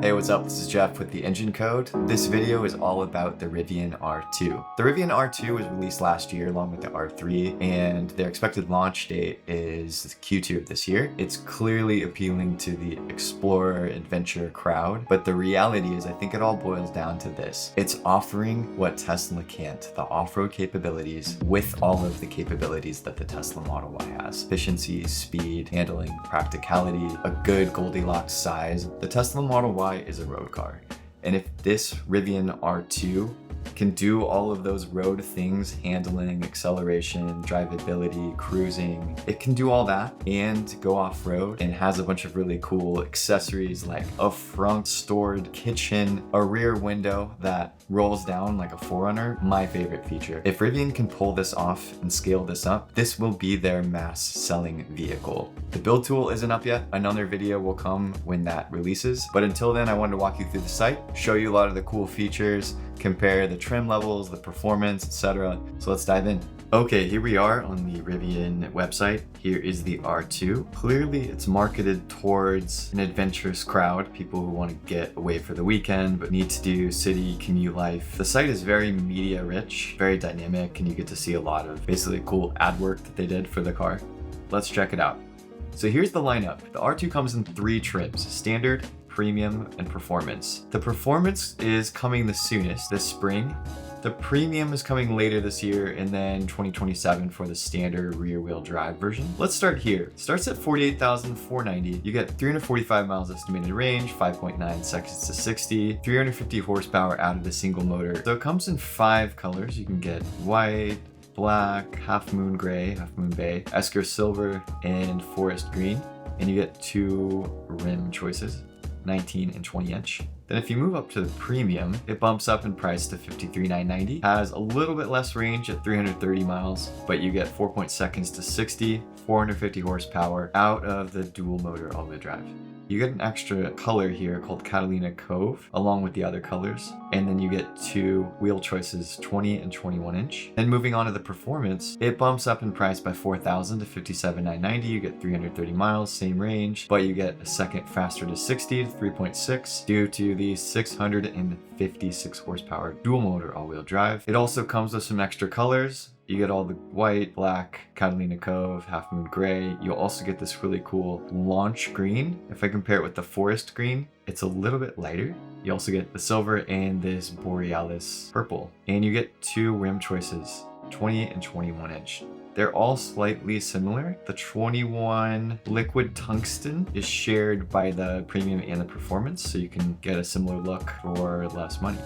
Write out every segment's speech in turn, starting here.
Hey, what's up? This is Jeff with the Engine Code. This video is all about the Rivian R2. The Rivian R2 was released last year along with the R3, and their expected launch date is Q2 of this year. It's clearly appealing to the explorer adventure crowd, but the reality is I think it all boils down to this. It's offering what Tesla can't, the off-road capabilities with all of the capabilities that the Tesla Model Y has. Efficiency, speed, handling, practicality, a good Goldilocks size. The Tesla Model Y is a road car. And if this Rivian R2 can do all of those road things, handling, acceleration, drivability, cruising, it can do all that and go off-road, and has a bunch of really cool accessories like a front stored kitchen, a rear window that rolls down like a 4Runner, my favorite feature. If Rivian can pull this off and scale this up, this will be their mass selling vehicle. The build tool isn't up yet. Another video will come when that releases. But until then, I wanted to walk you through the site, show you a lot of the cool features, compare the trim levels, the performance, etc. So let's dive in. Okay, here we are on the Rivian website. Here is the R2. Clearly, it's marketed towards an adventurous crowd, people who want to get away for the weekend but need to do city commute life. The site is very media rich, very dynamic, and you get to see a lot of basically cool ad work that they did for the car. Let's check it out. So here's the lineup. The R2 comes in 3 trims: standard, premium, and performance. The performance is coming the soonest this spring. The premium is coming later this year, and then 2027 for the standard rear-wheel drive version. Let's start here. It starts at $48,490. You get 345 miles estimated range, 5.9 seconds to 60, 350 horsepower out of the single motor. So it comes in 5 colors. You can get white, black, half moon gray, half moon bay, Esker silver, and forest green. And you get 2 rim choices, 19 and 20 inch. Then if you move up to the premium, it bumps up in price to $53,990. Has a little bit less range at 330 miles, but you get 4.0 seconds to 60, 450 horsepower out of the dual motor all-wheel drive. You get an extra color here called Catalina Cove, along with the other colors. And then you get 2 wheel choices, 20 and 21 inch. Then moving on to the performance, it bumps up in price by $4,000 to $57,990. You get 330 miles, same range, but you get a second faster to 60, 3.6, due to the 656 horsepower dual motor all-wheel drive. It also comes with some extra colors. You get all the white, black, Catalina Cove, half moon gray. You'll also get this really cool launch green. If I compare it with the forest green, it's a little bit lighter. You also get the silver and this borealis purple. And you get 2 rim choices, 20 and 21 inch. They're all slightly similar. The 21 liquid tungsten is shared by the premium and the performance, so you can get a similar look for less money.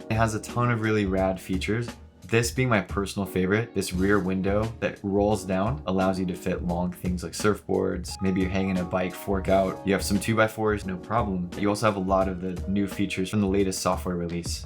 It has a ton of really rad features. This being my personal favorite, this rear window that rolls down allows you to fit long things like surfboards. Maybe you're hanging a bike fork out. You have some 2x4s, no problem. You also have a lot of the new features from the latest software release.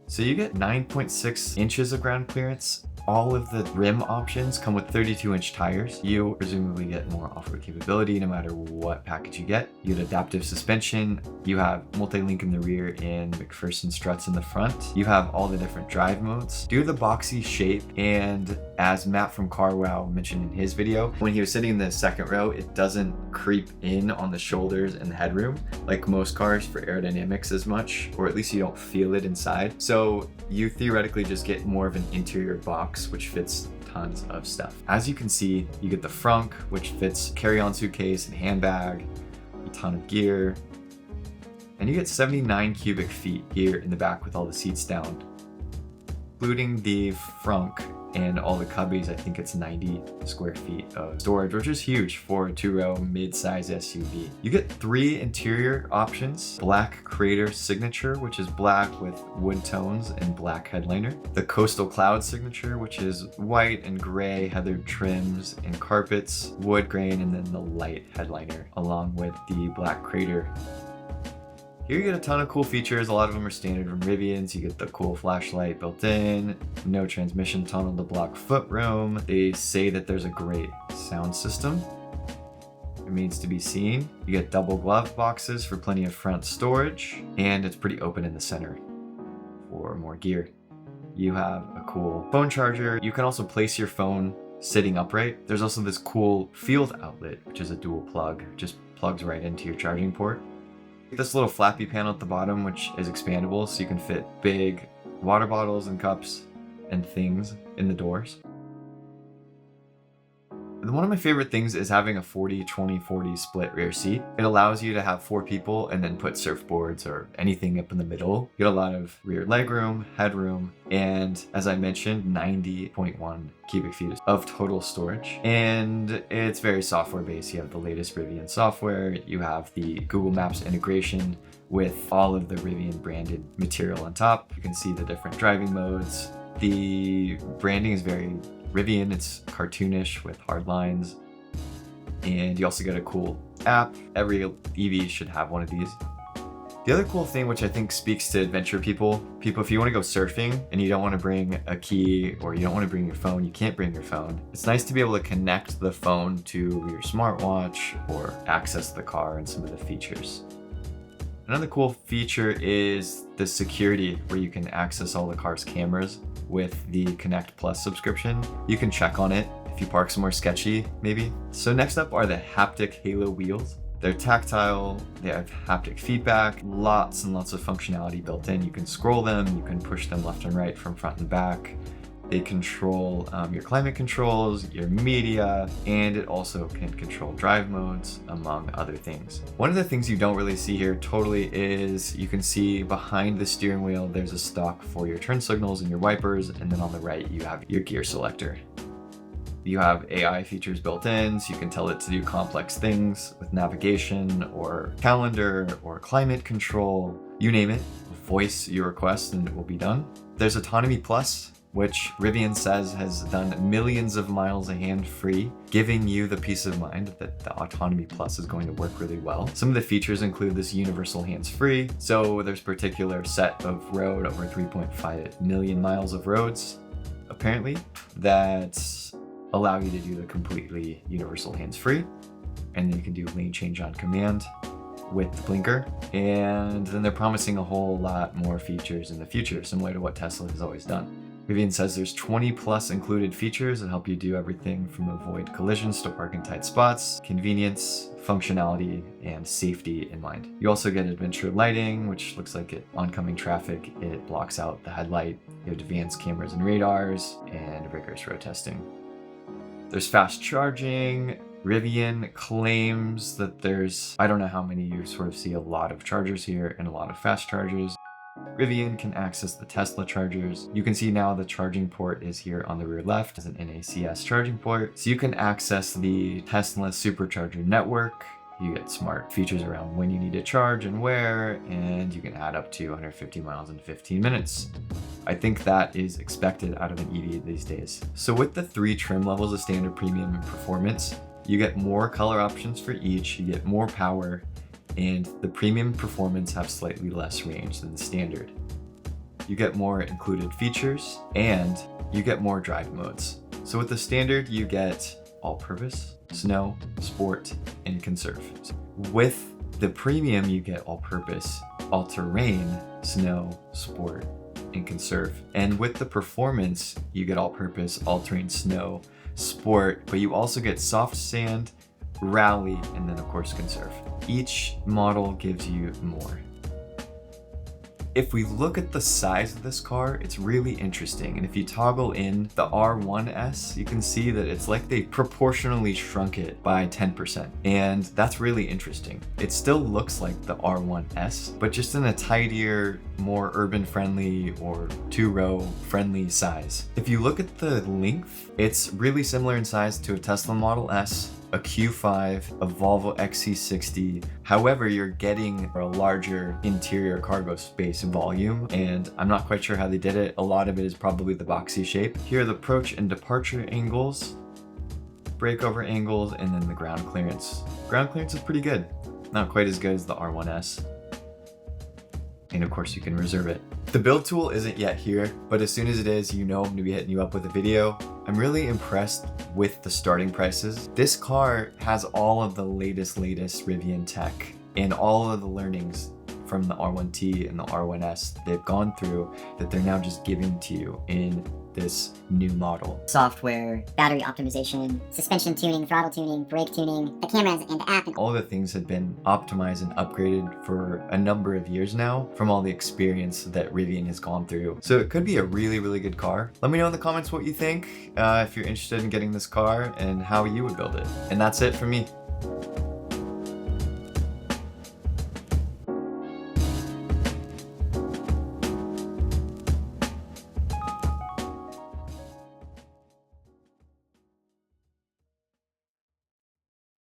So you get 9.6 inches of ground clearance. All of the rim options come with 32-inch tires. You presumably get more off-road capability no matter what package you get. You get adaptive suspension. You have multi-link in the rear and McPherson struts in the front. You have all the different drive modes. Due to the boxy shape, and as Matt from CarWow mentioned in his video, when he was sitting in the second row, it doesn't creep in on the shoulders and the headroom like most cars for aerodynamics as much, or at least you don't feel it inside. So you theoretically just get more of an interior box, which fits tons of stuff. As you can see, you get the frunk, which fits carry-on suitcase and handbag, a ton of gear, and you get 79 cubic feet here in the back with all the seats down. Including the frunk and all the cubbies, I think it's 90 square feet of storage, which is huge for a 2-row mid-size SUV. You get 3 interior options: black Crater Signature, which is black with wood tones and black headliner; the Coastal Cloud Signature, which is white and gray heathered trims and carpets, wood grain, and then the light headliner along with the black Crater. Here you get a ton of cool features. A lot of them are standard from Rivian's. You get the cool flashlight built in, no transmission tunnel to block footroom. They say that there's a great sound system. Remains to be seen. You get double glove boxes for plenty of front storage, and it's pretty open in the center for more gear. You have a cool phone charger. You can also place your phone sitting upright. There's also this cool field outlet, which is a dual plug. Just plugs right into your charging port. This little flappy panel at the bottom, which is expandable, so you can fit big water bottles and cups and things in the doors. One of my favorite things is having a 40-20-40 split rear seat. It allows you to have 4 people and then put surfboards or anything up in the middle. You get a lot of rear legroom, headroom, and as I mentioned, 90.1 cubic feet of total storage. And it's very software based. You have the latest Rivian software. You have the Google Maps integration with all of the Rivian branded material on top. You can see the different driving modes. The branding is very Rivian, it's cartoonish with hard lines, and you also get a cool app. Every EV should have one of these. The other cool thing, which I think speaks to adventure people, if you want to go surfing and you don't want to bring a key or you don't want to bring your phone, you can't bring your phone. It's nice to be able to connect the phone to your smartwatch or access the car and some of the features. Another cool feature is the security, where you can access all the car's cameras with the Connect Plus subscription. You can check on it if you park somewhere sketchy, maybe. So next up are the haptic Halo wheels. They're tactile, they have haptic feedback, lots and lots of functionality built in. You can scroll them, you can push them left and right from front and back. They control your climate controls, your media, and it also can control drive modes, among other things. One of the things you don't really see here totally is you can see behind the steering wheel, there's a stalk for your turn signals and your wipers, and then on the right, you have your gear selector. You have AI features built in, so you can tell it to do complex things with navigation or calendar or climate control, you name it. Voice your request and it will be done. There's Autonomy Plus, which Rivian says has done millions of miles of hand-free, giving you the peace of mind that the Autonomy Plus is going to work really well. Some of the features include this universal hands-free, so there's a particular set of road, over 3.5 million miles of roads, apparently, that allow you to do the completely universal hands-free, and then you can do lane change on command with the blinker, and then they're promising a whole lot more features in the future, similar to what Tesla has always done. Rivian says there's 20 plus included features that help you do everything from avoid collisions to park in tight spots, convenience, functionality, and safety in mind. You also get adventure lighting, which looks like it oncoming traffic, it blocks out the headlight. You have advanced cameras and radars, and rigorous road testing. There's fast charging. Rivian claims that there's, I don't know how many, you sort of see a lot of chargers here and a lot of fast chargers. Rivian can access the Tesla chargers. You can see now the charging port is here on the rear left as an NACS charging port. So you can access the Tesla supercharger network. You get smart features around when you need to charge and where, and you can add up to 150 miles in 15 minutes. I think that is expected out of an EV these days. So with the 3 trim levels of standard, premium, and performance, you get more color options for each, you get more power, and the premium performance have slightly less range than the standard. You get more included features, and you get more drive modes. So with the standard, you get all-purpose, snow, sport, and conserve. With the premium, you get all-purpose, all-terrain, snow, sport, and conserve. And with the performance, you get all-purpose, all-terrain, snow, sport, but you also get soft sand, rally, and then of course conserve. Each model gives you more. If we look at the size of this car, it's really interesting. And if you toggle in the R1S, you can see that it's like they proportionally shrunk it by 10%. And that's really interesting. It still looks like the R1S, but just in a tidier, more urban friendly or 2-row friendly size. If you look at the length, it's really similar in size to a Tesla Model S, a Q5, a Volvo XC60. However, you're getting a larger interior cargo space volume, and I'm not quite sure how they did it. A lot of it is probably the boxy shape. Here are the approach and departure angles, breakover angles, and then the ground clearance. Ground clearance is pretty good. Not quite as good as the R1S. And of course you can reserve it. The build tool isn't yet here, but as soon as it is, you know I'm gonna be hitting you up with a video. I'm really impressed with the starting prices. This car has all of the latest Rivian tech and all of the learnings from the R1T and the R1S they've gone through that they're now just giving to you in this new model. Software, battery optimization, suspension tuning, throttle tuning, brake tuning, the cameras and the app. And all the things had been optimized and upgraded for a number of years now from all the experience that Rivian has gone through. So it could be a really, really good car. Let me know in the comments what you think, if you're interested in getting this car and how you would build it. And that's it for me.